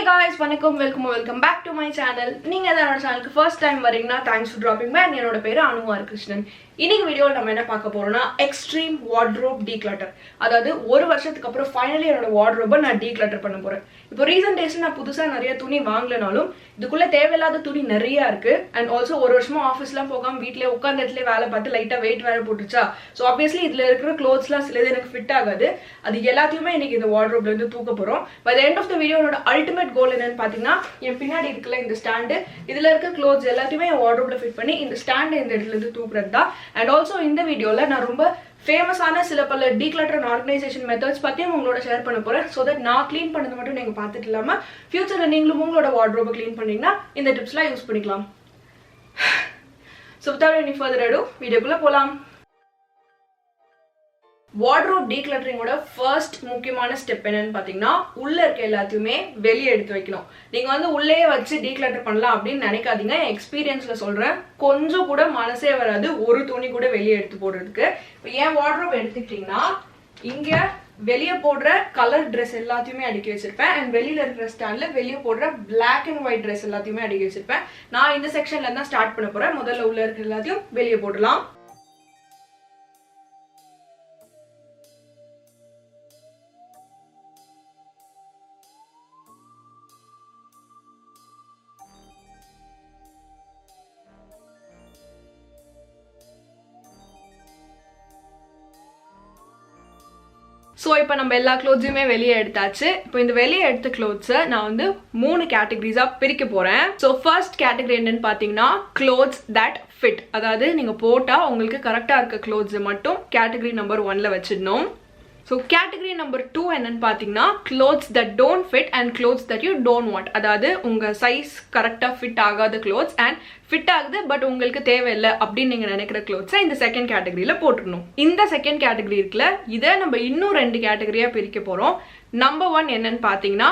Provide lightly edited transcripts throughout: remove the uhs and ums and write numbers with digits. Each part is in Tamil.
Hey guys, welcome back to my channel. நீங்க என்னோட சேனலுக்கு first time வரீங்கன்னா thanks for dropping by. என்னோட பேரு அனுமார் கிருஷ்ணன். இன்னைக்கு வீடியோல நம்ம என்ன பார்க்க போறோம்னா extreme wardrobe declutter. அதாவது ஒரு வருஷத்துக்கு அப்புறம் ஃபைனலி என்னோட wardrobe நான் declutter பண்ண போறேன். இப்போ ரீசன்ட் டேஸ்ல நான் புதுசா நிறைய துணி வாங்கலனாலும் இதுக்குள்ள தேவையில்லாத துணி நிறைய இருக்கு. and also ஒரு வருஷமா ஆபீஸ்லாம் போகாம வீட்லயே உட்கார்ந்த இடத்துல வேலை பார்த்து லைட்டா வெயிட் வேற போட்டுச்சா. சோ obviously இதுல இருக்கிற clothesலாம் சிலது எனக்கு ஃபிட் ஆகாது. அது எல்லாத்தையுமே இன்னைக்கு இந்த wardrobeல இருந்து தூக்க போறோம். by the end of the video என்னோட ultimate goal என்னன்னு பாத்தீங்கன்னா என் பின்னாடி இருக்குல இந்த ஸ்டாண்ட் இதுல இருக்க clothes எல்லாத்தையுமே என் wardrobeல ஃபிட் பண்ணி இந்த ஸ்டாண்ட் இந்த இடத்துல இருந்து தூக்குறது தான். and also இந்த வீடியோல நான் ரொம்ப ஃபேமஸான சில பல declutter and organization methods பத்தியும் உங்களோட ஷேர் பண்ண போறேன். so that நான் க்ளீன் பண்ணது மட்டும் நீங்க பார்த்துட்டு இல்லாம ஃபியூச்சர்ல நீங்களும் உங்களோட wardrobe க்ளீன் பண்ணீங்கன்னா இந்த டிப்ஸ்லாம் யூஸ் பண்ணிக்கலாம். so without any further ado வீடியோக்குள்ள போலாம். Wardrobe decluttering ஓட first முக்கியமான ஸ்டெப் என்னன்னு பாத்தீங்கன்னா உள்ள இருக்க எல்லாத்தையுமே வெளியே எடுத்து வைக்கணும். நீங்க வந்து உள்ளே வச்சு declutter பண்ணலாம் அப்படின்னு நினைக்காதீங்க. என் எக்ஸ்பீரியன்ஸ்ல சொல்றேன், கொஞ்சம் கூட மனசே வராது ஒரு துணி கூட வெளியே எடுத்து போடுறதுக்கு. இப்போ ஏன் wardrobe எடுத்துக்கிட்டீங்கன்னா இங்க வெளியே போடுற கலர் ட்ரெஸ் எல்லாத்தையுமே அடுக்கி வச்சிருப்பேன். அண்ட் வெளியில இருக்கிற ஸ்டாண்ட்ல வெளியே போடுற பிளாக் அண்ட் ஒயிட் ட்ரெஸ் எல்லாத்தையுமே அடுக்கி வச்சிருப்பேன். நான் இந்த செக்ஷன்ல இருந்தா ஸ்டார்ட் பண்ண போறேன். முதல்ல உள்ள இருக்கிற எல்லாத்தையும் வெளியே போடலாம். ஸோ இப்போ நம்ம எல்லா க்ளோத்ஸுமே வெளியே எடுத்தாச்சு. இப்போ இந்த வெளியே எடுத்த க்ளோத்ஸை நான் வந்து 3 கேட்டகரிஸாக பிரிக்க போகிறேன். ஸோ ஃபர்ஸ்ட் கேட்டகரி என்னன்னு பார்த்தீங்கன்னா க்ளோத்ஸ் தட் ஃபிட். அதாவது நீங்கள் போட்டால் உங்களுக்கு கரெக்டாக இருக்க க்ளோத்ஸை மட்டும் கேட்டகரி நம்பர் 1ல வச்சிடணும். ஸோ கேட்டகரி நம்பர் 2 என்னன்னு பார்த்தீங்கன்னா clothes that don't fit and clothes that you don't want. அதாவது உங்கள் சைஸ் கரெக்டாக ஃபிட் ஆகாத clothes and ஃபிட் ஆகுது பட் உங்களுக்கு தேவையில்லை அப்படின்னு நீங்கள் நினைக்கிற clothes இந்த செகண்ட் கேட்டகரியில் போட்டுடணும். இந்த செகண்ட் கேட்டகரி இருக்குல்ல, இதை நம்ம இன்னும் 2 கேட்டகரியாக பிரிக்க போகிறோம். நம்பர் 1 என்னன்னு பார்த்தீங்கன்னா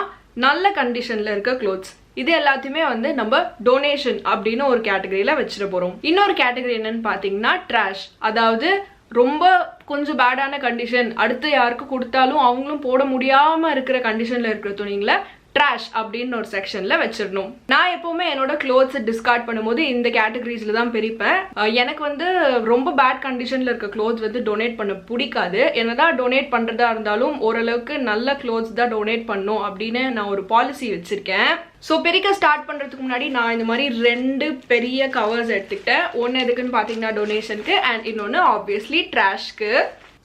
நல்ல கண்டிஷனில் இருக்க clothes. இது எல்லாத்தையுமே வந்து நம்ம டொனேஷன் அப்படின்னு ஒரு கேட்டகரியில் வச்சிட போகிறோம். இன்னொரு கேட்டகரி என்னன்னு பார்த்தீங்கன்னா ட்ராஷ். அதாவது ரொம்ப கொஞ்சம் பேடான கண்டிஷன், அடுத்து யாருக்கு கொடுத்தாலும் அவங்களும் போட முடியாம இருக்கிற கண்டிஷன்ல இருக்கிற துணிங்களை ட்ராஷ் அப்படின்னு ஒரு செக்ஷன்ல வச்சிடணும். நான் எப்பவுமே என்னோட க்ளோத்ஸ் டிஸ்கார்ட் பண்ணும்போது இந்த கேட்டகரிஸ்ல தான் பிரிப்பேன். எனக்கு வந்து ரொம்ப பேட் கண்டிஷன்ல இருக்க க்ளோத்ஸ் வந்து டொனேட் பண்ண பிடிக்காது. என்னதான் டொனேட் பண்றதா இருந்தாலும் ஓரளவுக்கு நல்ல க்ளோத்ஸ் தான் டொனேட் பண்ணும் அப்படின்னு நான் ஒரு பாலிசி வச்சிருக்கேன். ஸோ பிரிக்க ஸ்டார்ட் பண்ணுறதுக்கு முன்னாடி நான் இந்த மாதிரி 2 பெரிய கவர்ஸ் எடுத்துக்கிட்டேன். ஒன்று எதுக்குன்னு பார்த்தீங்கன்னா டொனேஷனுக்கு அண்ட் இன்னொன்று ஆப்வியஸ்லி ட்ராஷ்க்கு.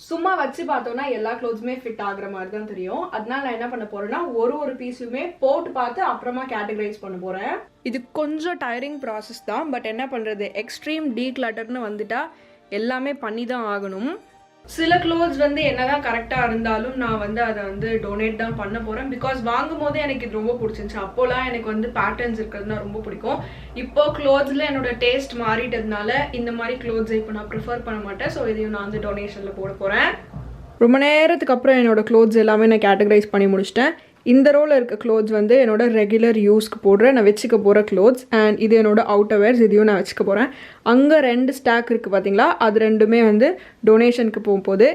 சும்மா வச்சு பார்த்தோம்னா எல்லா க்ளோத்ஸுமே ஃபிட் ஆகுற மாதிரி தான் தெரியும். அதனால நான் என்ன பண்ண போறேன்னா ஒரு பீஸுமே போட்டு பார்த்து அப்புறமா கேட்டகரைஸ் பண்ண போறேன். இது கொஞ்சம் டயரிங் ப்ராசஸ் தான், பட் என்ன பண்றது, எக்ஸ்ட்ரீம் டீக்ளட்டர்னு வந்துட்டா எல்லாமே பண்ணி தான் ஆகணும். சில க்ளோத்ஸ் வந்து என்னதான் கரெக்டாக இருந்தாலும் நான் வந்து அதை வந்து டொனேட் தான் பண்ண போகிறேன். பிகாஸ் வாங்கும் போதே எனக்கு இது ரொம்ப பிடிச்சிருந்துச்சு. அப்போலாம் எனக்கு வந்து பேட்டர்ன்ஸ் இருக்கிறதுனா ரொம்ப பிடிக்கும். இப்போ க்ளோத்ஸில் என்னோட டேஸ்ட் மாறிட்டதுனால இந்த மாதிரி க்ளோத்ஸை இப்போ நான் ப்ரிஃபர் பண்ண மாட்டேன். ஸோ இதையும் நான் வந்து டொனேஷனில் போட போகிறேன். ரொம்ப நேரத்துக்கு அப்புறம் என்னோட க்ளோத்ஸ் எல்லாமே நான் கேட்டகரைஸ் பண்ணி முடிச்சிட்டேன். இந்த ரோவில் இருக்க க்ளோத்ஸ் வந்து என்னோட ரெகுலர் யூஸ்க்கு போடுற நான் வச்சுக்க போகிற க்ளோத்ஸ். அண்ட் இது என்னோட அவுட்டர் வேர்ஸ், இதையும் நான் வச்சுக்க போகிறேன். அங்கே 2 ஸ்டாக் இருக்குது பார்த்தீங்களா, அது 2மே வந்து டொனேஷனுக்கு போகும்போது.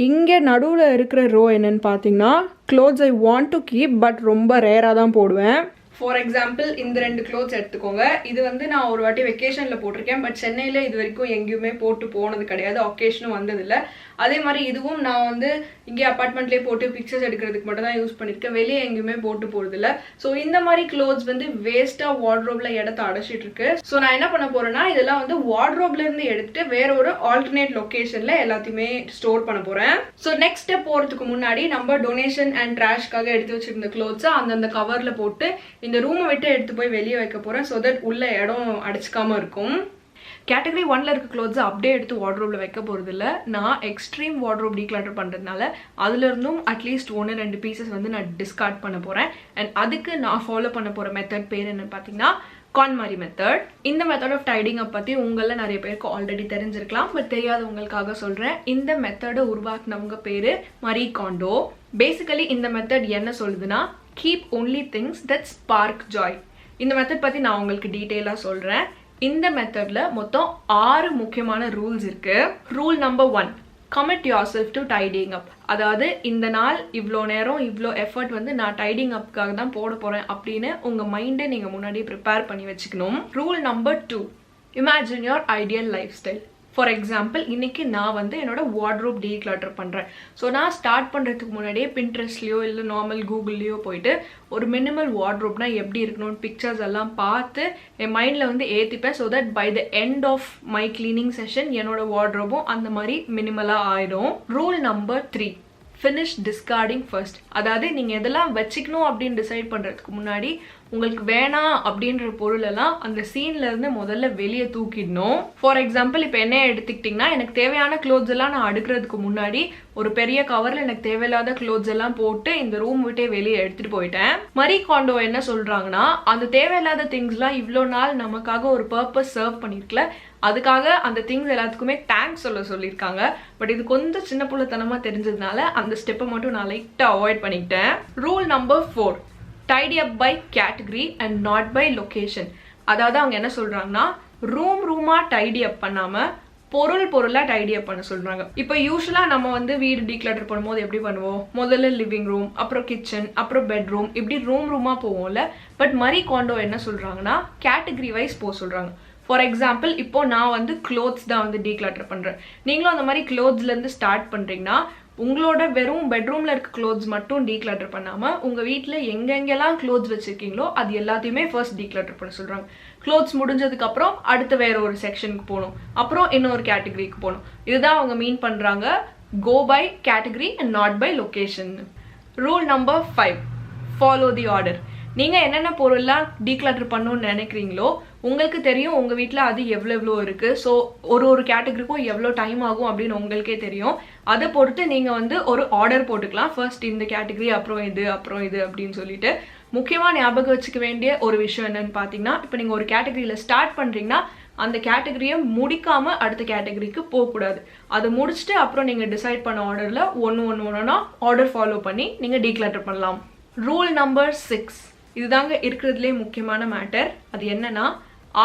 இங்கே நடுவில் இருக்கிற ரோ என்னன்னு பார்த்தீங்கன்னா clothes I want to keep but ரொம்ப ரேராக தான் போடுவேன். ஃபார் எக்ஸாம்பிள் இந்த 2 க்ளோத்ஸ் எடுத்துக்கோங்க. இது வந்து நான் ஒரு வாட்டி வெக்கேஷனில் போட்டிருக்கேன், பட் சென்னையில் இது வரைக்கும் எங்கேயுமே போட்டு போனது கிடையாது, ஒகேஷனும் வந்ததில்லை. அதே மாதிரி இதுவும் நான் வந்து இங்கே அப்பார்ட்மெண்ட்லேயே போட்டு பிக்சர்ஸ் எடுக்கிறதுக்கு மட்டும் தான் யூஸ் பண்ணியிருக்கேன், வெளியே எங்கேயுமே போட்டு போகிறதில்ல. ஸோ இந்த மாதிரி க்ளோத்ஸ் வந்து வேஸ்ட்டாக வார்ட்ரோப்ல இடத்த அடைச்சிட்டு இருக்கு. ஸோ நான் என்ன பண்ண போறேன்னா இதெல்லாம் வந்து வார்ட்ரோப்லேருந்து எடுத்துட்டு வேற ஒரு ஆல்டர்னேட் லொக்கேஷனில் எல்லாத்தையுமே ஸ்டோர் பண்ண போகிறேன். ஸோ நெக்ஸ்ட் ஸ்டெப் போகிறதுக்கு முன்னாடி நம்ம டொனேஷன் அண்ட் ட்ராஷ்காக எடுத்து வச்சிருந்த க்ளோத்ஸை அந்தந்த கவரில் போட்டு இந்த ரூமை விட்டு எடுத்து போய் வெளியே வைக்க போகிறேன். ஸோ தட் உள்ள இடம் அடிச்சுக்காம இருக்கும். கேட்டகரி 1ல இருக்க க்ளோத்ஸை அப்படியே எடுத்து வார்ட்ரோப்ல வைக்க போகிறது இல்லை. நான் எக்ஸ்ட்ரீம் வார்ட்ரோப் டீக்ளட்டர் பண்ணுறதுனால அதுலேருந்தும் அட்லீஸ்ட் 1-2 பீசஸ் வந்து நான் டிஸ்கார்ட் பண்ண போகிறேன். அண்ட் அதுக்கு நான் ஃபாலோ பண்ண போகிற மெத்தட் பேர் என்னன்னு பார்த்தீங்கன்னா KONMARI மெத்தட். இந்த மெத்தட் ஆஃப் டைடிங் அப் பற்றி உங்களில் நிறைய பேருக்கு ஆல்ரெடி தெரிஞ்சிருக்கலாம், பட் தெரியாதவங்களுக்காக சொல்கிறேன். இந்த மெத்தடை உருவாக்குனவங்க பேர் மரி காண்டோ. பேசிக்கலி இந்த மெத்தட் என்ன சொல்லுதுன்னா keep only things that spark Joy. இந்த மெத்தட் பற்றி நான் உங்களுக்கு டீட்டெயிலாக சொல்கிறேன். இந்த மெத்தட்ல மொத்தம் 6 முக்கியமான ரூல்ஸ் இருக்கு. Rule number 1, commit yourself to tidying up. அதாவது இந்த நாள் இவ்வளோ நேரம் இவ்வளோ எஃபர்ட் வந்து நான் டைடிங் அப்காக தான் போட போகிறேன் அப்படின்னு உங்கள் மைண்டை நீங்கள் முன்னாடியே ப்ரிப்பேர் பண்ணி வச்சுக்கணும். Rule number 2, imagine your ideal life style. For example இன்னைக்கு நான் வந்து என்னோட வார்ட்ரோப் டீக்ளட்டர் பண்ணுறேன். ஸோ நான் ஸ்டார்ட் பண்ணுறதுக்கு முன்னாடியே பின்ட்ரெஸ்ட்லையோ இல்லை நார்மல் கூகுள்லேயோ போயிட்டு ஒரு மினிமல் வார்ட்ரோப்னா எப்படி இருக்கணும்னு பிக்சர்ஸ் எல்லாம் பார்த்து என் மைண்டில் வந்து ஏற்றிப்பேன். So that by the end of my cleaning session என்னோட வார்ட்ரோபும் அந்த மாதிரி மினிமலாக ஆயிடும். Rule number 3, finish discarding first. அதாவது நீங்கள் எதெல்லாம் வச்சுக்கணும் அப்படின்னு டிசைட் பண்ணுறதுக்கு முன்னாடி உங்களுக்கு வேணாம் அப்படின்ற பொருளெல்லாம் அந்த சீன்லேருந்து முதல்ல வெளியே தூக்கிடணும். ஃபார் எக்ஸாம்பிள் இப்போ என்ன எடுத்துக்கிட்டிங்கன்னா, எனக்கு தேவையான க்ளோத்ஸ் எல்லாம் நான் அடுக்கிறதுக்கு முன்னாடி ஒரு பெரிய கவரில் எனக்கு தேவையில்லாத க்ளோத்ஸ் எல்லாம் போட்டு இந்த ரூம் விட்டே வெளியே எடுத்துகிட்டு போயிட்டேன். மரி காண்டோ என்ன சொல்கிறாங்கன்னா, அந்த தேவையில்லாத திங்ஸ்லாம் இவ்வளோ நாள் நமக்காக ஒரு பர்பஸ் சர்வ் பண்ணியிருக்கல, அதுக்காக அந்த திங்ஸ் எல்லாத்துக்குமே தேங்க்ஸ் சொல்லியிருக்காங்க. பட் இது கொஞ்சம் சின்ன புள்ளத்தனமாக தெரிஞ்சதுனால அந்த ஸ்டெப்பை மட்டும் நான் லைட்டாக அவாய்ட் பண்ணிக்கிட்டேன். Rule number 4, tidy up by category and not by location. அதாவது அவங்க என்ன சொல்கிறாங்கன்னா, ரூமாக டைடி அப் பண்ணாமல் பொருளாக டைடி அப் பண்ண சொல்கிறாங்க. இப்போ யூஸ்வலாக நம்ம வந்து வீடு டீக்ளட்டர் பண்ணும்போது எப்படி பண்ணுவோம், முதல்ல லிவிங் ரூம், அப்புறம் கிச்சன், அப்புறம் பெட்ரூம், இப்படி ரூமாக போவோம்ல. பட் மரி காண்டோ என்ன சொல்கிறாங்கன்னா, கேட்டகரி வைஸ் போக சொல்கிறாங்க. ஃபார் எக்ஸாம்பிள் இப்போ நான் வந்து க்ளோத்ஸ் தான் வந்து டீக்ளட்டர் பண்ணுறேன். நீங்களும் அந்த மாதிரி க்ளோத்ஸ்லேருந்து ஸ்டார்ட் பண்ணுறீங்கன்னா உங்களோட வெறும் பெட்ரூமில் இருக்க க்ளோத்ஸ் மட்டும் டீக்ளட்டர் பண்ணாமல் உங்கள் வீட்டில் எங்கெங்கெல்லாம் க்ளோத்ஸ் வச்சுருக்கீங்களோ அது எல்லாத்தையுமே ஃபர்ஸ்ட் டீக்ளட்டர் பண்ண சொல்கிறாங்க. க்ளோத்ஸ் முடிஞ்சதுக்கப்புறம் அடுத்து வேறு ஒரு செக்ஷனுக்கு போகணும், அப்புறம் இன்னொரு கேட்டகரிக்கு போகணும். இதுதான் அவங்க மீன் பண்ணுறாங்க, go by category and not by location. Rule number 5, follow the order. நீங்கள் என்னென்ன பொருள்லாம் டீக்ளட்டர் பண்ணணும்னு நினைக்கிறீங்களோ உங்களுக்கு தெரியும் உங்கள் வீட்டில் அது எவ்வளோ இருக்குது. ஸோ ஒரு கேட்டகரிக்கும் எவ்வளோ டைம் ஆகும் அப்படின்னு உங்களுக்கே தெரியும். அதை பொறுத்து நீங்கள் வந்து ஒரு ஆர்டர் போட்டுக்கலாம். ஃபர்ஸ்ட் இந்த கேட்டகரி, அப்புறம் இது அப்படின்னு சொல்லிட்டு. முக்கியமாக ஞாபகம் வச்சுக்க வேண்டிய ஒரு விஷயம் என்னன்னு பார்த்தீங்கன்னா, இப்போ நீங்கள் ஒரு கேட்டகரியில் ஸ்டார்ட் பண்ணுறீங்கன்னா அந்த கேட்டகரியை முடிக்காமல் அடுத்த கேட்டகரிக்கு போகக்கூடாது. அதை முடிச்சுட்டு அப்புறம் நீங்கள் டிசைட் பண்ண ஆர்டரில் ஒன்றா ஆர்டர் ஃபாலோ பண்ணி நீங்கள் டீக்ளட்டர் பண்ணலாம். ரூல் நம்பர் 6, இதுதாங்க இருக்கிறதுலே முக்கியமான மேட்டர். அது என்னன்னா,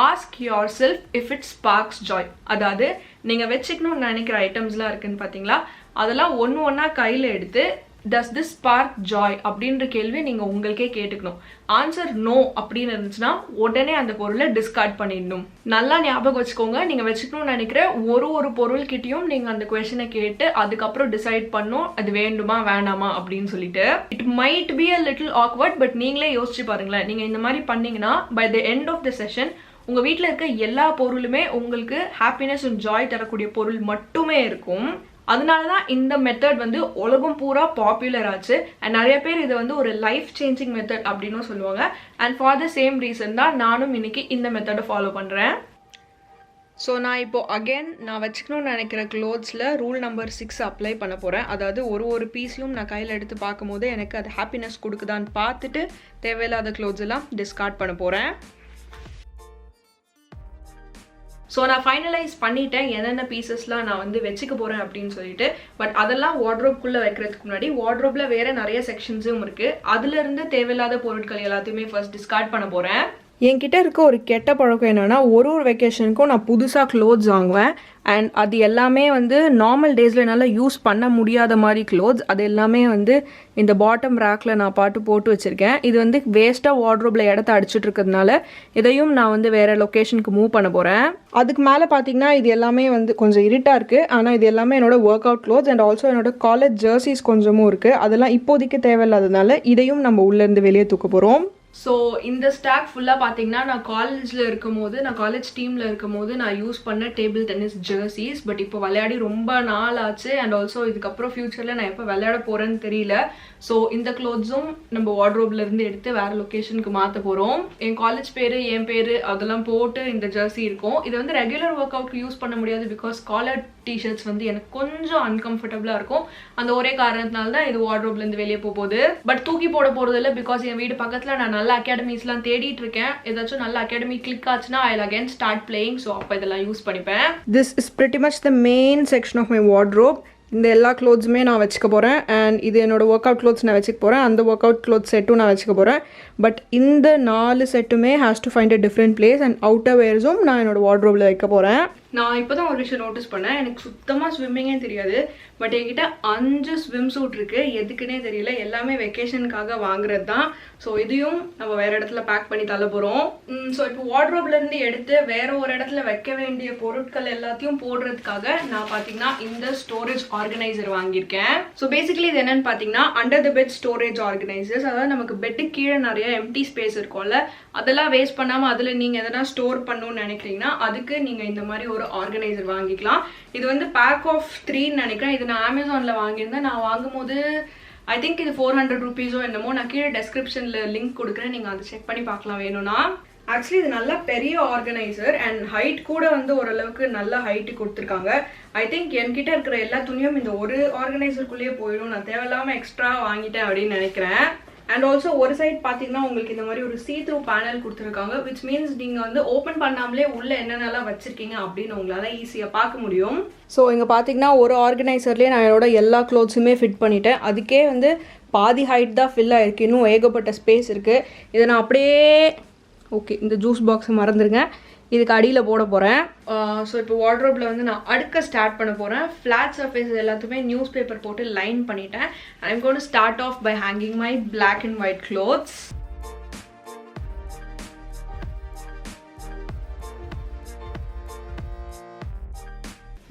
ask your self if it Sparks Joy. அதாவது நீங்கள் வச்சுக்கணும்னு நினைக்கிற ஐட்டம்ஸ்லாம் இருக்குன்னு பார்த்தீங்களா, அதெல்லாம் ஒன்றா கையில் எடுத்து டஸ் திஸ் ஸ்பார்க் ஜாய் அப்படின்ற கேள்வி நீங்கள் உங்களுக்கே கேட்டுக்கணும். ஆன்சர் நோ அப்படின்னு இருந்துச்சுன்னா உடனே அந்த பொருளை டிஸ்கார்ட் பண்ணிடணும். நல்லா ஞாபகம் வச்சுக்கோங்க, நீங்கள் வச்சுக்கணும்னு நினைக்கிற ஒரு பொருள்கிட்டையும் நீங்கள் அந்த கொஸ்டினை கேட்டு அதுக்கப்புறம் டிசைட் பண்ணணும் அது வேண்டுமா வேணாமா அப்படின்னு சொல்லிட்டு. It might be a little awkward, but நீங்களே யோசிச்சு பாருங்களேன். நீங்கள் இந்த மாதிரி பண்ணீங்கன்னா by the end of the session உங்கள் வீட்டில் இருக்க எல்லா பொருளுமே உங்களுக்கு ஹாப்பினஸ் அண்ட் ஜாய் தரக்கூடிய பொருள் மட்டுமே இருக்கும். அதனால தான் இந்த மெத்தட் வந்து உலகம் பூரா பாப்புலர் ஆச்சு. அண்ட் நிறைய பேர் இதை வந்து ஒரு லைஃப் சேஞ்சிங் மெத்தட் அப்படின்னு சொல்லுவாங்க. And for the same reason தான் நானும் இன்னைக்கு இந்த மெத்தடை ஃபாலோ பண்ணுறேன். ஸோ நான் இப்போ அகெயின் நான் வச்சுக்கணும்னு நினைக்கிற க்ளோத்ஸில் ரூல் நம்பர் 6 அப்ளை பண்ண போகிறேன். அதாவது ஒரு பீஸையும் நான் கையில் எடுத்து பார்க்கும்போது எனக்கு அது ஹாப்பினஸ் கொடுக்குதான்னு பார்த்துட்டு தேவையில்லாத க்ளோத்ஸ் எல்லாம் டிஸ்கார்ட் பண்ண போகிறேன். ஸோ நான் ஃபைனலைஸ் பண்ணிட்டேன் என்னென்ன பீசஸ்லாம் நான் வந்து வச்சுக்க போகிறேன் அப்படின்னு சொல்லிட்டு. பட் அதெல்லாம் வார்ட்ரோப்குள்ளே வைக்கிறதுக்கு முன்னாடி வார்ட்ரோப்பில் வேறு நிறைய செக்ஷன்ஸும் இருக்குது. அதுலேருந்து தேவையில்லாத பொருட்கள் எல்லாத்தையுமே ஃபர்ஸ்ட் டிஸ்கார்ட் பண்ண போகிறேன். என்கிட்ட இருக்க ஒரு கெட்ட பழக்கம் என்னென்னா, ஒரு வெக்கேஷனுக்கும் நான் புதுசாக க்ளோத்ஸ் வாங்குவேன். அண்ட் அது எல்லாமே வந்து நார்மல் டேஸில் என்னால் யூஸ் பண்ண முடியாத மாதிரி க்ளோத்ஸ். அது எல்லாமே வந்து இந்த பாட்டம் ரேக்கில் நான் போட்டு வச்சுருக்கேன். இது வந்து வேஸ்ட்டாக வார்ட்ரோப்பில் இடத்த அடிச்சுட்டு இருக்கிறதுனால இதையும் நான் வந்து வேறு லொக்கேஷனுக்கு மூவ் பண்ண போகிறேன். அதுக்கு மேலே பார்த்தீங்கன்னா இது எல்லாமே வந்து கொஞ்சம் இருட்டாக இருக்குது. ஆனால் இது எல்லாமே என்னோடய work out clothes and also என்னோட காலேஜ் ஜெர்சிஸ் கொஞ்சமும் இருக்குது. அதெல்லாம் இப்போதைக்கு தேவையில்லாததுனால இதையும் நம்ம உள்ளேருந்து வெளியே தூக்க போகிறோம். ஸோ இந்த ஸ்டாக் ஃபுல்லாக பார்த்தீங்கன்னா நான் காலேஜ் டீமில் இருக்கும்போது நான் யூஸ் பண்ண டேபிள் டென்னிஸ் ஜெர்சிஸ். பட் இப்போ விளையாடி ரொம்ப நாள் ஆச்சு. அண்ட் ஆல்சோ இதுக்கப்புறம் ஃப்யூச்சரில் நான் எப்போ விளையாட போகிறேன்னு தெரியல. ஸோ இந்த க்ளோத்ஸும் நம்ம வார்ட்ரோப்லேருந்து எடுத்து வேறு லொக்கேஷனுக்கு மாற்ற போகிறோம். என் காலேஜ் பேர், என் பேர் அதெல்லாம் போட்டு இந்த ஜெர்சி இருக்கும். இது வந்து ரெகுலர் ஒர்க் அவுட்க்கு யூஸ் பண்ண முடியாது. பிகாஸ் காலர் டிஷர்ட்ஸ் வந்து எனக்கு கொஞ்சம் அன்கம்ஃபர்டபுளாக இருக்கும். அந்த ஒரே காரணத்தினால தான் இது வார்ட்ரோப்லேருந்து வெளியே போகுது. பட் தூக்கி போட போகிறது இல்லை. பிகாஸ் என் வீடு பக்கத்தில் நான் நல்ல அகாடமிஸ்லாம் தேடிட்டு இருக்கேன். ஏதாச்சும் நல்ல அகாடமி கிளிக் ஆச்சுன்னா I again start playing. So அப்போ இதெல்லாம் யூஸ் பண்ணிப்பேன். This is pretty much the main section of my wardrobe. இந்த எல்லா க்ளோத்ஸுமே நான் வச்சுக்க போகிறேன். அண்ட் இது என்னோடய ஒர்க் அவுட் க்ளோத்ஸ் நான் வச்சுக்க போகிறேன். அந்த ஒர்க் அவுட் க்ளோத் செட்டும் நான் வச்சுக்க போகிறேன். பட் இந்த 4 செட்டுமே has to find a different place. And outer வேர்ஸும் நான் என்னோடய வார்ட்ரோப்பில் வைக்க போகிறேன். நான் இப்போ தான் ஒரு விஷயம் நோட்டீஸ் பண்ணேன். எனக்கு சுத்தமாக ஸ்விம்மிங்கே தெரியாது. பட் என்கிட்ட 5 ஸ்விம் சூட் இருக்குது. எதுக்குன்னே தெரியல. எல்லாமே வெக்கேஷனுக்காக வாங்குறது தான். ஸோ இதையும் நம்ம வேறு இடத்துல பேக் பண்ணி தள்ள போகிறோம். ஸோ இப்போ வார்ட்ரோப்லேருந்து எடுத்து வேறு ஒரு இடத்துல வைக்க வேண்டிய பொருட்கள் எல்லாத்தையும் போடுறதுக்காக நான் பார்த்தீங்கன்னா இந்த ஸ்டோரேஜ் ஆர்கனைசர் வாங்கியிருக்கேன். ஸோ பேசிக்கலி இது என்னென்னு பார்த்தீங்கன்னா under the bed storage organisers. அதாவது நமக்கு பெட்டு கீழே நிறைய எம்டி ஸ்பேஸ் இருக்கும்ல, அதெல்லாம் வேஸ்ட் பண்ணாமல் அதில் நீங்கள் எதனா ஸ்டோர் பண்ணணும்னு நினைக்கிறீங்கன்னா அதுக்கு நீங்கள் இந்த மாதிரி ஒரு ஆர்கனைசர் வாங்கிக்கலாம். இது வந்து பேக் ஆஃப் 3ன்னு நினைக்கிறேன். இது நான் அமேசானில் வாங்கியிருந்தேன். நான் வாங்கும்போது ஐ திங்க் இது 400 ரூபீஸோ என்னமோ. நான் கீழே டெஸ்கிரிப்ஷனில் லிங்க் கொடுக்குறேன், நீங்கள் அதை செக் பண்ணி பார்க்கலாம் வேணும்னா. ஆக்சுவலி இது நல்ல பெரிய ஆர்கனைசர் அண்ட் ஹைட் கூட வந்து ஓரளவுக்கு நல்ல ஹைட்டு கொடுத்துருக்காங்க. ஐ திங்க் என்கிட்ட இருக்கிற எல்லா துணியும் இந்த ஒரு ஆர்கனைசருக்குள்ளேயே போயிடும். நான் தேவையில்லாமல் எக்ஸ்ட்ரா வாங்கிட்டேன் அப்படின்னு நினைக்கிறேன். அண்ட் ஆல்சோ ஒரு சைட் பார்த்தீங்கன்னா உங்களுக்கு இந்த மாதிரி ஒரு சீ-த்ரூ பேனல் கொடுத்துருக்காங்க. விச் மீன்ஸ் நீங்கள் வந்து ஓப்பன் பண்ணாமலே உள்ளே என்னென்னலாம் வச்சுருக்கீங்க அப்படின்னு உங்களால் ஈஸியாக பார்க்க முடியும். ஸோ இங்கே பார்த்தீங்கன்னா ஒரு ஆர்கனைசர்லேயே நான் என்னோட எல்லா க்ளோத்ஸுமே ஃபிட் பண்ணிட்டேன். அதுக்கே வந்து பாதி ஹைட் தான் ஃபில் ஆகிருக்கு. இன்னும் ஏகப்பட்ட ஸ்பேஸ் இருக்குது. இதை நான் அப்படியே ஓகே இந்த ஜூஸ் பாக்ஸை மறந்துடுங்க, இதுக்கு அடியில் போட போகிறேன். ஸோ இப்போ வார்ட்ரோப்பில் வந்து நான் அடுக்க ஸ்டார்ட் பண்ண போகிறேன். ஃப்ளாட் சர்ஃபேஸ் எல்லாத்துமே நியூஸ் பேப்பர் போட்டு லைன் பண்ணிட்டேன். I am going to start off by hanging my black and white clothes.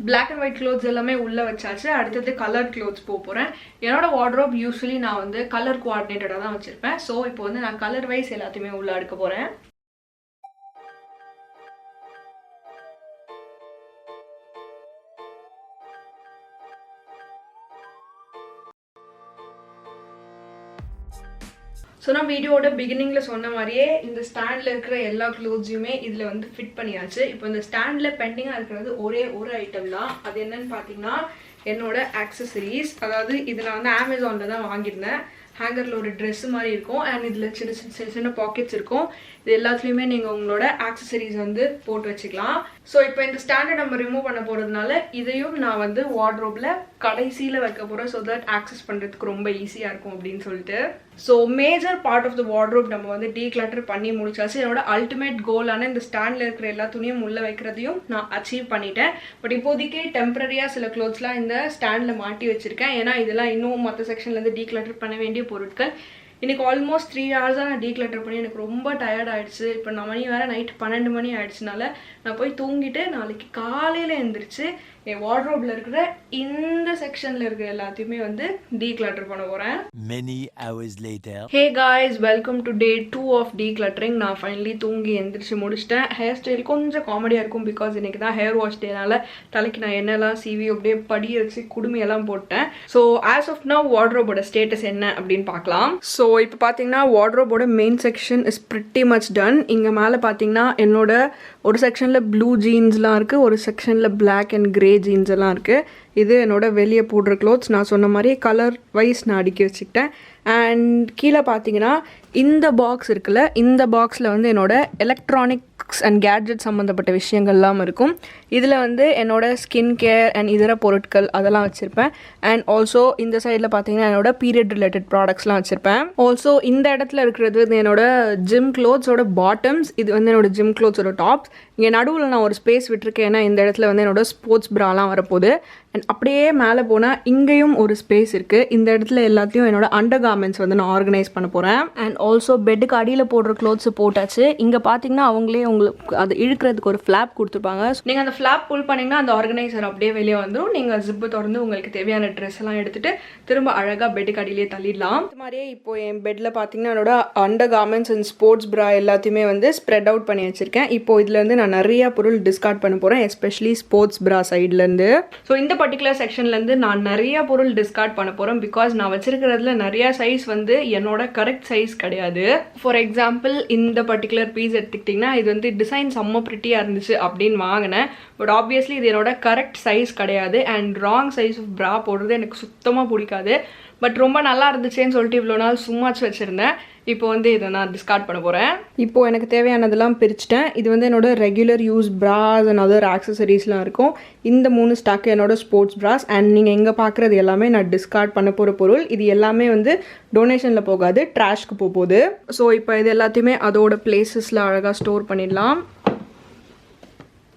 Black and white clothes எல்லாமே உள்ளே வச்சாச்சு. அடுத்தது கலர் க்ளோத்ஸ் போகிறேன். என்னோட வார்ட்ரோப் யூஸ்வலி நான் வந்து கலர் கோஆர்டினேட்டடாக தான் வச்சுருப்பேன். ஸோ இப்போ வந்து நான் கலர் வைஸ் எல்லாத்தையுமே உள்ளே அடுக்க போகிறேன். ஸோ நான் வீடியோட பிகினிங்கில் சொன்ன மாதிரியே இந்த ஸ்டாண்டில் இருக்கிற எல்லா க்ளோத்ஸையுமே இதில் வந்து ஃபிட் பண்ணியாச்சு. இப்போ இந்த ஸ்டாண்டில் பெண்டிங்காக இருக்கிறது ஒரே ஒரு ஐட்டம் தான். அது என்னன்னு பார்த்தீங்கன்னா என்னோட ஆக்சசரிஸ். அதாவது இது நான் வந்து அமேசானில் தான் வாங்கியிருந்தேன். ஹேங்கரில் ஒரு ட்ரெஸ் மாதிரி இருக்கும் அண்ட் இதில் சின்ன சின்ன பாக்கெட்ஸ் இருக்கும். இது எல்லாத்துலேயுமே நீங்கள் உங்களோட ஆக்சசரிஸ் வந்து போட்டு வச்சுக்கலாம். ஸோ இப்போ இந்த ஸ்டாண்டை நம்ம ரிமூவ் பண்ண போகிறதுனால இதையும் நான் வந்து வார்ட்ரோப்பில் கடைசியில் வைக்க போகிறேன். ஸோ தட் ஆக்சஸ் பண்ணுறதுக்கு ரொம்ப ஈஸியாக இருக்கும் அப்படின்னு சொல்லிட்டு. So major part of the wardrobe நம்ம வந்து டீக்ளட்டர் பண்ணி முடிச்சாச்சு. என்னோட அல்டிமேட் கோலான இந்த ஸ்டாண்டில் இருக்கிற எல்லா துணியும் உள்ளே வைக்கிறதையும் நான் அச்சீவ் பண்ணிட்டேன். பட் இப்போதைக்கு டெம்பரரியாக சில க்ளோத்ஸ்லாம் இந்த ஸ்டாண்டில் மாட்டி வச்சுருக்கேன். ஏன்னா இதெல்லாம் இன்னும் மற்ற செக்ஷன்லேருந்து டீக்ளட்டர் பண்ண வேண்டிய பொருட்கள். இன்றைக்கி ஆல்மோஸ்ட் 3 ஹவர்ஸாக நான் டீக்ளட்டர் பண்ணி எனக்கு ரொம்ப டயர்ட் ஆகிடுச்சு. இப்போ நான் மணி வேறு நைட் 12 மணி ஆகிடுச்சுனால நான் போய் தூங்கிட்டு நாளைக்கு காலையில் எழுந்திரிச்சு என் வார்ட்ரோப்பில் இருக்கிற இந்த செக்ஷனில் இருக்கிற எல்லாத்தையுமே வந்து டீக்ளட்டர் பண்ண போகிறேன். Many hours later. Hey guys, welcome to day 2 of decluttering. நான் ஃபைனலி தூங்கி எழுந்திரிச்சு முடிச்சிட்டேன். ஹேர் ஸ்டைல் கொஞ்சம் காமெடியாக இருக்கும் பிகாஸ் இன்றைக்கி தான் ஹேர் வாஷ் டேனால தலைக்கு நான் எண்ணெய்லாம் சீவி அப்படியே படிய வச்சு குடுமையெல்லாம் போட்டேன். ஸோ ஆஸ் ஆஃப் நவ் வார்ட்ரோபோட ஸ்டேட்டஸ் என்ன அப்படின்னு பார்க்கலாம். ஸோ இப்போ பார்த்தீங்கன்னா வார்ட்ரோபோட main section is pretty much done. இங்கே மேலே பார்த்தீங்கன்னா என்னோட ஒரு செக்ஷனில் ப்ளூ ஜீன்ஸ்லாம் இருக்குது, ஒரு செக்ஷனில் பிளாக் அண்ட் கிரே ஜீன்ஸ் எல்லாம் இருக்குது. இது என்னோட வெளியே போடுற க்ளோத்ஸ். நான் சொன்ன மாதிரி கலர் வைஸ் நான் அடுக்கி வச்சுக்கிட்டேன். அண்ட் கீழே பார்த்தீங்கன்னா இந்த பாக்ஸ் இருக்குல்ல, இந்த பாக்ஸில் வந்து என்னோட எலக்ட்ரானிக்ஸ் அண்ட் கேட்ஜெட் சம்மந்தப்பட்ட விஷயங்கள்லாம் இருக்கும். இதில் வந்து என்னோட ஸ்கின் கேர் அண்ட் இதர பொருட்கள் அதெல்லாம் வச்சுருப்பேன். அண்ட் ஆல்சோ இந்த சைடில் பார்த்தீங்கன்னா என்னோட பீரியட் ரிலேட்டட் ப்ராடக்ட்ஸ்லாம் வச்சுருப்பேன். ஆல்சோ இந்த இடத்துல இருக்கிறது வந்து என்னோட ஜிம் க்ளோத்ஸோட பாட்டம்ஸ். இது வந்து என்னோட ஜிம் க்ளோத்ஸோட டாப்ஸ். இங்கே நடுவில் நான் ஒரு ஸ்பேஸ் விட்டுருக்கேன். ஏன்னா இந்த இடத்துல வந்து என்னோட ஸ்போர்ட்ஸ் ப்ராலாம் வரப்போகுது. அண்ட் அப்படியே மேலே போனால் இங்கேயும் ஒரு ஸ்பேஸ் இருக்குது. இந்த இடத்துல எல்லாத்தையும் என்னோட அண்டர் கார்மெண்ட்ஸ் வந்து நான் ஆர்கனைஸ் பண்ண போகிறேன். அண்ட் ஆல்சோ பெட்டுக்கு அடியில் போடுற க்ளோத்ஸ் போட்டாச்சு. இங்கே பார்த்தீங்கன்னா அவங்களே உங்களுக்கு அது இழுக்கிறதுக்கு ஒரு ஃப்ளாப் கொடுத்துருப்பாங்க. நீங்கள் அந்த ஃப்ளாப் புல் பண்ணிங்கன்னா அந்த ஆர்கனைசர் அப்படியே வெளியே வந்துடும். நீங்கள் ஜிப்பு திறந்து உங்களுக்கு தேவையான ட்ரெஸ் எல்லாம் எடுத்துகிட்டு திரும்ப அழகாக பெட்டுக்கு அடியிலே தள்ளிடலாம். இது மாதிரியே இப்போ என் பெட்டில் பார்த்தீங்கன்னா என்னோட அண்டர் கார்மெண்ட்ஸ் அண்ட் ஸ்போர்ட்ஸ் ப்ரா எல்லாத்தையுமே வந்து ஸ்ப்ரெட் அவுட் பண்ணி வச்சுருக்கேன். இப்போ இதில் வந்து நான் நிறைய பொருள் டிஸ்கார்ட் பண்ண போகிறேன், எஸ்பெஷலி ஸ்போர்ட்ஸ் ப்ரா சைட்லேருந்து. ஸோ இந்த பர்டிகுலர் செக்ஷன்லேருந்து நான் நிறைய பொருள் டிஸ்கார்ட் பண்ண போகிறேன் பிகாஸ் நான் வச்சிருக்கிறதுல நிறைய சைஸ் வந்து என்னோட கரெக்ட் சைஸ் கிடையாது. ஃபார் எக்ஸாம்பிள் இந்த பர்டிகுலர் பீஸ் எடுத்துக்கிட்டிங்கன்னா இது வந்து டிசைன் செம்ம ப்ரிட்டியாக இருந்துச்சு அப்படின்னு வாங்கினேன். பட் ஆப்வியஸ்லி இது என்னோட கரெக்ட் சைஸ் கிடையாது. அண்ட் ராங் சைஸ் ஆஃப் ப்ரா போடுறது எனக்கு சுத்தமாக பிடிக்காது. பட் ரொம்ப நல்லா இருந்துச்சேன்னு சொல்லிட்டு இவ்வளோ நாள் சும்மாச்சு வச்சுருந்தேன். இப்போ வந்து இதை நான் டிஸ்கார்ட் பண்ண போகிறேன். இப்போது எனக்கு தேவையானதெல்லாம் பிரிச்சுட்டேன். இது வந்து என்னோட ரெகுலர் யூஸ் ப்ராஸ் அண்ட் அதர் ஆக்சசரிஸ்லாம் இருக்கும். இந்த 3 ஸ்டாக்கு என்னோட ஸ்போர்ட்ஸ் ப்ராஸ். அண்ட் நீங்கள் எங்கே பார்க்குறது எல்லாமே நான் டிஸ்கார்ட் பண்ண போகிற பொருள். இது எல்லாமே வந்து டொனேஷனில் போகாது, ட்ராஷ்க்கு போகுது. ஸோ இப்போ இது எல்லாத்தையுமே அதோட பிளேசஸில் அழகாக ஸ்டோர் பண்ணிடலாம்.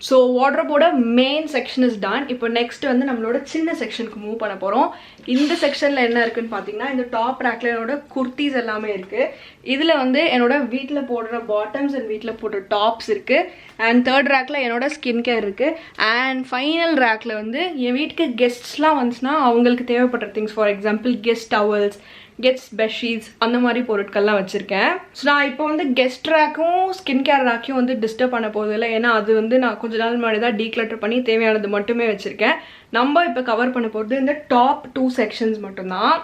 ஸோ வார்ட்ரோபோட மெயின் செக்ஷன் இஸ் டன். இப்போ நெக்ஸ்ட் வந்து நம்மளோட சின்ன செக்ஷனுக்கு மூவ் பண்ண போகிறோம். இந்த செக்ஷனில் என்ன இருக்குன்னு பார்த்தீங்கன்னா, இந்த டாப் ரேக்கில் என்னோட குர்த்திஸ் எல்லாமே இருக்குது. இதில் வந்து என்னோட வீட்டில் போடுற பாட்டம்ஸ் அண்ட் வீட்டில் போடுற டாப்ஸ் இருக்குது. அண்ட் தேர்ட் ரேக்கில் என்னோட ஸ்கின் கேர் இருக்குது. அண்ட் ஃபைனல் ரேக்கில் வந்து என் வீட்டுக்கு கெஸ்ட்ஸ்லாம் வந்துச்சுன்னா அவங்களுக்கு தேவைப்படுற things, for example guest towels, gets bedsheets, அந்த மாதிரி பொருட்கள்லாம் வச்சுருக்கேன். ஸோ நான் இப்போ வந்து கெஸ்ட் ரேக்கும் ஸ்கின் கேர் ரேக்கையும் வந்து டிஸ்டர்ப் பண்ண போதில்லை. ஏன்னா அது வந்து நான் கொஞ்ச நாள் முன்னாடி தான் டீக்ளட்டர் பண்ணி தேவையானது மட்டுமே வச்சுருக்கேன். நம்ம இப்போ கவர் பண்ண போகிறது இந்த டாப் 2 செக்ஷன்ஸ் மட்டும்தான்.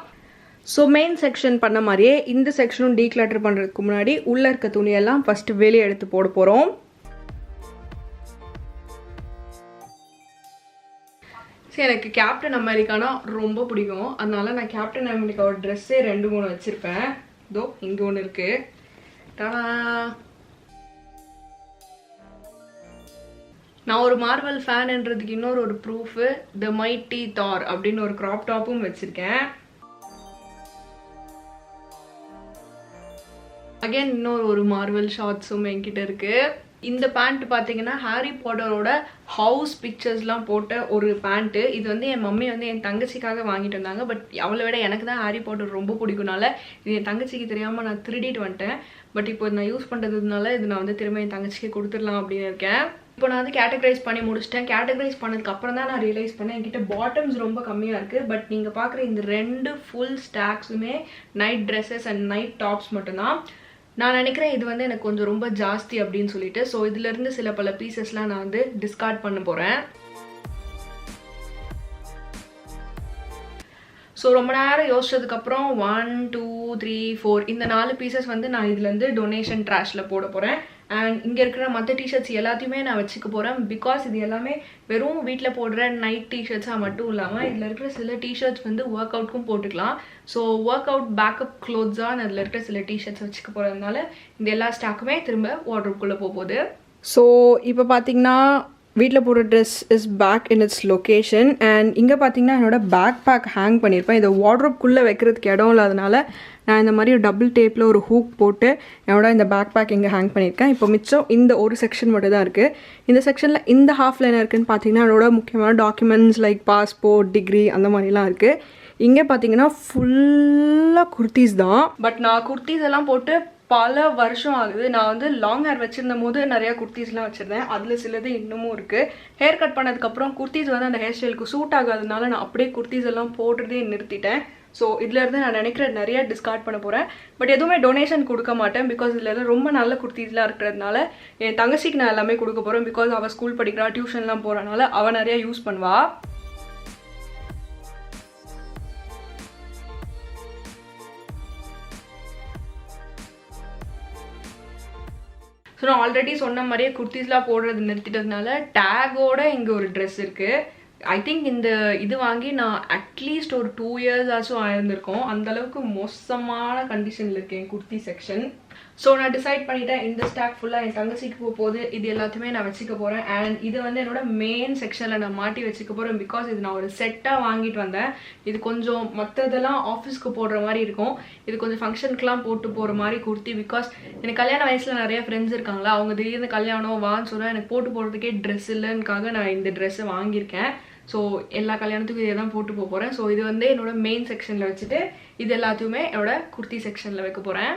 ஸோ மெயின் செக்ஷன் பண்ண மாதிரியே இந்த செக்ஷனும் டீக்ளட்டர் பண்ணுறதுக்கு முன்னாடி உள்ளே இருக்க துணியெல்லாம் ஃபஸ்ட்டு வெளியே எடுத்து போட போகிறோம். எனக்கு கேப்டன் அமெரிக்கானா ரொம்ப பிடிக்கும். அதனால நான் கேப்டன் அமெரிக்காவோட ட்ரெஸ்ஸே 2-3 வச்சுருப்பேன். இதோ இங்கே ஒன்று இருக்குது. நான் ஒரு மார்வல் ஃபேன்ன்றதுக்கு இன்னொரு ப்ரூஃபு, த மைட்டி தார் அப்படின்னு ஒரு க்ராப் டாப்பும் வச்சுருக்கேன். அகைன் இன்னொரு மார்வல் ஷார்ட்ஸும் என்கிட்ட இருக்குது. இந்த பேண்ட் பார்த்தீங்கன்னா ஹாரி பாட்டரோட ஹவுஸ் பிக்சர்ஸ்லாம் போட்ட ஒரு பேண்ட்டு. இது வந்து என் மம்மி வந்து என் தங்கச்சிக்காக வாங்கிட்டு வந்தாங்க. பட் அவளை விட எனக்கு தான் ஹாரி பாட்டர் ரொம்ப பிடிக்கும்னால இது என் தங்கச்சிக்கு தெரியாமல் நான் திருடிட்டு வந்துட்டேன். பட் இப்போ நான் யூஸ் பண்ணுறதுனால இது நான் வந்து திரும்ப என் தங்கச்சிக்கு கொடுத்துடலாம் அப்படின்னு இருக்கேன். இப்போ நான் வந்து கேட்டகரைஸ் பண்ணி முடிச்சிட்டேன். கேட்டகரைஸ் பண்ணதுக்கு அப்புறம் தான் நான் ரியலைஸ் பண்ணேன் என்கிட்ட பாட்டம்ஸ் ரொம்ப கம்மியாக இருக்குது. பட் நீங்கள் பார்க்குற இந்த 2 ஃபுல் ஸ்டாக்ஸுமே night dresses and night tops மட்டும்தான். நான் நினைக்கிறேன் இது வந்து எனக்கு கொஞ்சம் ரொம்ப ஜாஸ்தி அப்படின்னு சொல்லிட்டு. ஸோ இதுலேருந்து சில பல பீசஸ்லாம் நான் வந்து டிஸ்கார்ட் பண்ண போகிறேன். ஸோ ரொம்ப நேரம் யோசிச்சதுக்கப்புறம் 1 2 3 4 இந்த 4 பீசஸ் வந்து நான் இதுலேருந்து டொனேஷன் ட்ராஷில் போட போகிறேன். அண்ட் இங்கே இருக்கிற மற்ற டிஷர்ட்ஸ் எல்லாத்தையுமே நான் வச்சுக்க போகிறேன். பிகாஸ் இது எல்லாமே வெறும் வீட்டில் போடுற நைட் டிஷர்ட்ஸாக மட்டும் இல்லாமல் இதில் இருக்கிற சில டிஷர்ட்ஸ் வந்து ஒர்க் அவுட்க்கும் போட்டுக்கலாம். ஸோ ஒர்க் அவுட் பேக்கப் க்ளோத்ஸாக நான் அதில் இருக்கிற சில டிஷர்ட்ஸ் வச்சுக்க போகிறதுனால இந்த எல்லா ஸ்டாக்குமே திரும்ப வார்ட்ரோப்குள்ளே போகுது. ஸோ இப்போ பார்த்தீங்கன்னா வீட்டில் போடுற dress is back in its location. And இங்கே பார்த்தீங்கன்னா என்னோட பேக் பேக் ஹேங் பண்ணியிருப்பேன். இதை வார்ட்ரோப்குள்ளே வைக்கிறதுக்கு இடம் இல்லாதனால நான் இந்த மாதிரி டபுள் டேப்பில் ஒரு ஹூக் போட்டு என்னோட இந்த பேக் பேக் இங்கே ஹேங் பண்ணியிருக்கேன். இப்போ மிச்சம் இந்த ஒரு செக்ஷன் மட்டும் தான் இருக்குது. இந்த செக்ஷனில் இந்த ஹாஃபில் என்ன இருக்குதுன்னு பார்த்தீங்கன்னா என்னோட முக்கியமான டாக்குமெண்ட்ஸ் லைக் பாஸ்போர்ட், டிகிரி அந்த மாதிரிலாம் இருக்குது. இங்கே பார்த்தீங்கன்னா ஃபுல்லாக குர்த்திஸ் தான். பட் நான் குர்த்திஸ் எல்லாம் போட்டு பல வருஷம் ஆகுது. நான் வந்து லாங் ஹேர் வச்சுருந்த போது நிறையா குர்த்திஸ்லாம் வச்சுருந்தேன். அதில் சிலது இன்னமும் இருக்குது. ஹேர் கட் பண்ணதுக்கப்புறம் குர்த்திஸ் வந்து அந்த ஹேர் ஸ்டைலுக்கு சூட் ஆகாதனால நான் அப்படியே குர்த்திஸ் எல்லாம் போடுறதே நிறுத்திட்டேன். ஸோ இதுலேருந்து நான் நினைக்கிறேன் நிறையா டிஸ்கார்ட் பண்ண போகிறேன். பட் எதுவுமே டொனேஷன் கொடுக்க மாட்டேன். பிகாஸ் இதில் ரொம்ப நல்ல குர்த்திஸ்லாம் இருக்கிறதுனால என் தங்கச்சிக்கு நான் எல்லாமே கொடுக்க போகிறேன். பிகாஸ் அவள் ஸ்கூல் படிக்கிறா, டியூஷன்லாம் போகிறனால அவள் நிறையா யூஸ் பண்ணுவாள். ஸோ நான் ஆல்ரெடி சொன்ன மாதிரியே குர்த்திஸ்லாம் போடுறது நிறுத்திட்டதுனால டேகோட இங்கே ஒரு ட்ரெஸ் இருக்குது. ஐ திங்க் இந்த இது வாங்கி நான் அட்லீஸ்ட் ஒரு 2 years ஆச்சும் ஆயிருந்திருக்கோம். அந்தளவுக்கு மோசமான கண்டிஷனில் இருக்கேன் குர்த்தி செக்ஷன். ஸோ நான் டிசைட் பண்ணிட்டேன் இந்த ஸ்டாக் ஃபுல்லாக என் தங்கச்சிக்கு போகுது. இது எல்லாத்தையுமே நான் வச்சுக்க போகிறேன். அண்ட் இது வந்து என்னோட மெயின் செக்ஷனில் நான் மாட்டி வச்சுக்க போகிறேன். பிகாஸ் இது நான் ஒரு செட்டாக வாங்கிட்டு வந்தேன். இது கொஞ்சம் மற்றதெல்லாம் ஆஃபீஸ்க்கு போடுற மாதிரி இருக்கும். இது கொஞ்சம் ஃபங்க்ஷனுக்குலாம் போட்டு போகிற மாதிரி குர்த்தி. பிகாஸ் எனக்கு கல்யாண வயசில் நிறைய ஃப்ரெண்ட்ஸ் இருக்காங்களா, அவங்க திடீர்னு கல்யாணம் வான்னு சொன்னால் எனக்கு போட்டு போகிறதுக்கே ட்ரெஸ் இல்லைன்னுக்காக நான் இந்த ட்ரெஸ்ஸை வாங்கியிருக்கேன். ஸோ எல்லா கல்யாணத்துக்கும் இதை தான் போட்டு போகிறேன். ஸோ இது வந்து என்னோட மெயின் செக்ஷனில் வச்சுட்டு இது எல்லாத்தையுமே என்னோட குர்த்தி செக்ஷனில் வைக்க போகிறேன்.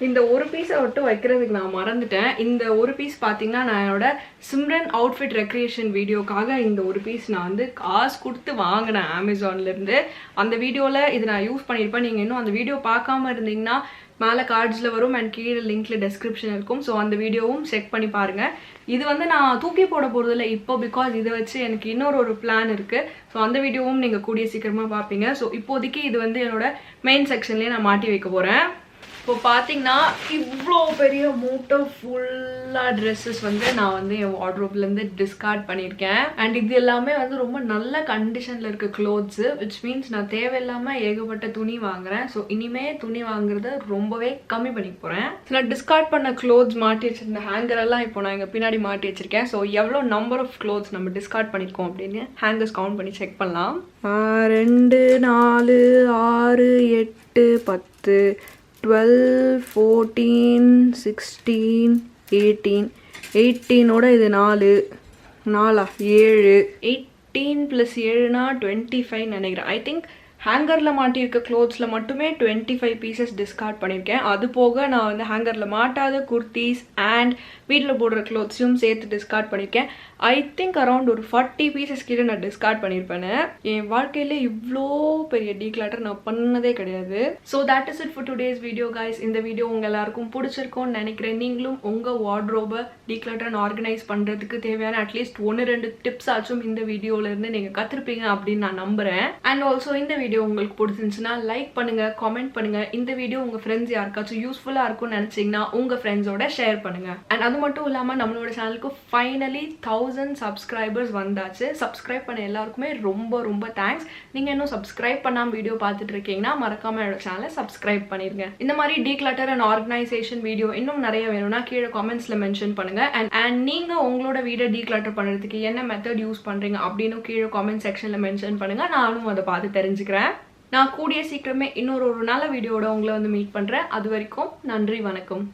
இந்த ஒரு பீஸை மட்டும் வைக்கிறதுக்கு நான் மறந்துட்டேன். இந்த ஒரு பீஸ் பார்த்தீங்கன்னா நான் என்னோட சிம்ரன் அவுட்ஃபிட் ரெக்ரியேஷன் வீடியோக்காக இந்த ஒரு பீஸ் நான் வந்து காசு கொடுத்து வாங்கினேன் அமேசான்லேருந்து. அந்த வீடியோவில் இது நான் யூஸ் பண்ணியிருப்பேன். நீங்கள் இன்னும் அந்த வீடியோ பார்க்காம இருந்தீங்கன்னா மேலே கார்ட்ஸில் வரும் அண்ட் கீழே லிங்க்கில் டெஸ்கிரிப்ஷன் இருக்கும். ஸோ அந்த வீடியோவும் செக் பண்ணி பாருங்கள். இது வந்து நான் தூக்கி போட போகிறதில்ல இப்போ, பிகாஸ் இதை வச்சு எனக்கு இன்னொரு பிளான் இருக்குது. ஸோ அந்த வீடியோவும் நீங்கள் கூடிய சீக்கிரமாக பார்ப்பீங்க. ஸோ இப்போதைக்கு இது வந்து என்னோட மெயின் செக்ஷன்லேயே நான் மாட்டி வைக்க போகிறேன். இப்போ பார்த்தீங்கன்னா இவ்வளோ பெரிய மூட்டை ஃபுல்லாக ட்ரெஸ்ஸஸ் வந்து நான் வந்து என் வார்ட்ரோப்லேருந்து டிஸ்கார்ட் பண்ணியிருக்கேன். அண்ட் இது எல்லாமே வந்து ரொம்ப நல்ல கண்டிஷனில் இருக்க க்ளோத்ஸு, விச் மீன்ஸ் நான் தேவையில்லாமல் ஏகப்பட்ட துணி வாங்குறேன். ஸோ இனிமேல் துணி வாங்குறத ரொம்பவே கம்மி பண்ணிக்க போகிறேன். ஸோ நான் டிஸ்கார்ட் பண்ண க்ளோத்ஸ் மாட்டி வச்சிருந்த ஹேங்கரெல்லாம் இப்போ நான் இங்கே பின்னாடி மாட்டி வச்சிருக்கேன். ஸோ எவ்வளோ நம்பர் ஆஃப் க்ளோத்ஸ் நம்ம டிஸ்கார்ட் பண்ணியிருக்கோம் அப்படின்னு ஹேங்கர்ஸ் கவுண்ட் பண்ணி செக் பண்ணலாம். 2 4 6 8 10 12 14 16 18 18ஓட இது 4 7 18 + 7 25 நினைக்கிறேன். ஐ திங்க் ஹேங்கரில் மாட்டியிருக்க க்ளோத்ஸில் மட்டுமே 25 பீசஸ் டிஸ்கார்ட் பண்ணியிருக்கேன். அது போக நான் வந்து ஹேங்கரில் மாட்டாத குர்த்திஸ் அண்ட் வீட்டில் போடுற க்ளோத்ஸையும் சேர்த்து டிஸ்கார்ட் பண்ணியிருக்கேன். ஐ திங்க் அரௌண்ட் ஒரு 40 பீசஸ் கிட்ட நான் டிஸ்கார்ட் பண்ணியிருப்பேன். என் வாழ்க்கையில் இவ்வளோ பெரிய டீக்ளட்டர் நான் பண்ணதே கிடையாது. So that is it for today's video guys. இந்த வீடியோ உங்கள் எல்லாருக்கும் பிடிச்சிருக்கும்னு நினைக்கிறேன். நீங்களும் உங்கள் வார்ட்ரோபை டீக்ளட்டர் அண்ட் ஆர்கனைஸ் பண்ணுறதுக்கு தேவையான அட்லீஸ்ட் 1-2 டிப்ஸ் ஆச்சும் இந்த வீடியோவிலேருந்து நீங்கள் கற்றுருப்பீங்க அப்படின்னு நான் நம்புகிறேன். அண்ட் ஆல்சோ இந்த வீடியோ உங்களுக்கு பிடிச்சிருந்துச்சுன்னா லைக் பண்ணுங்கள், காமெண்ட் பண்ணுங்கள். இந்த வீடியோ உங்கள் ஃப்ரெண்ட்ஸ் யாருக்காச்சும் யூஸ்ஃபுல்லாக இருக்கும்னு நினச்சிங்கன்னா உங்கள் ஃப்ரெண்ட்ஸோட ஷேர் பண்ணுங்கள். அண்ட் அது மட்டும் இல்லாமல் நம்மளோட சேனலுக்கு ஃபைனலி 1000 சப்ஸ்கிரைபர்ஸ் வந்தாச்சு. சப்ஸ்கிரைப் பண்ண எல்லாருக்குமே ரொம்ப ரொம்ப தேங்க்ஸ். நீங்கள் இன்னும் சப்ஸ்கிரைப் பண்ணாமல் வீடியோ பார்த்துட்டு இருக்கீங்கன்னா மறக்காம என்னோட சேனலை சப்ஸ்கிரைப் பண்ணிருங்க. இந்த மாதிரி டீக்ளட்டர் அண்ட் ஆர்கனைசேஷன் வீடியோ இன்னும் நிறைய வேணும்னா கீழே காமெண்ட்ஸ்ல மென்ஷன் பண்ணுங்க. அண்ட் நீங்க உங்களோட வீடை டீக்ளட்டர் பண்றதுக்கு என்ன மெத்தட் யூஸ் பண்றீங்க அப்படின்னு கீழே காமெண்ட் செக்ஷன்ல மென்ஷன் பண்ணுங்க. நானும் அதை பார்த்து தெரிஞ்சுக்கிறேன். நான் கூடிய சீக்கிரமே இன்னொரு நல்ல வீடியோட உங்களை வந்து மீட் பண்றேன். அது வரைக்கும் நன்றி, வணக்கம்.